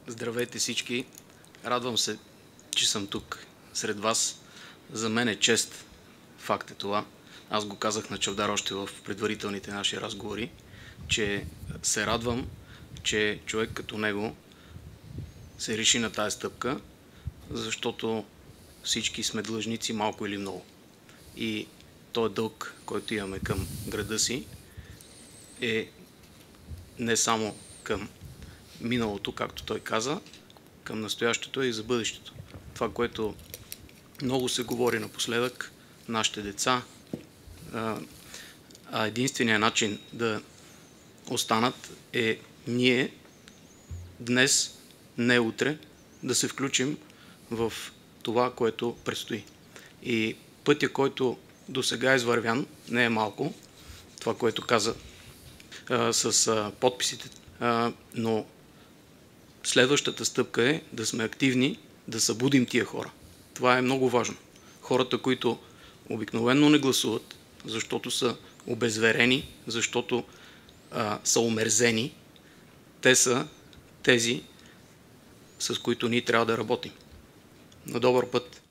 Здравейте всички! Радвам се, че съм тук сред вас. За мен е чест. Факт е това. Аз го казах на Чавдар още в предварителните наши разговори, че се радвам, че човек като него се реши на тая стъпка, защото всички сме длъжници малко или много. И този дълг, който имаме към града си, е не само към миналото, както той каза, към настоящето и за бъдещето. Това, което много се говори напоследък, нашите деца, а единственият начин да останат е ние днес, не утре, да се включим в това, което предстои. И пътя, който до сега е извървян, не е малко, това, което каза с подписите, но следващата стъпка е да сме активни, да събудим тия хора. Това е много важно. Хората, които обикновено не гласуват, защото са обезверени, защото са омерзени, те са тези, с които ние трябва да работим. На добър път!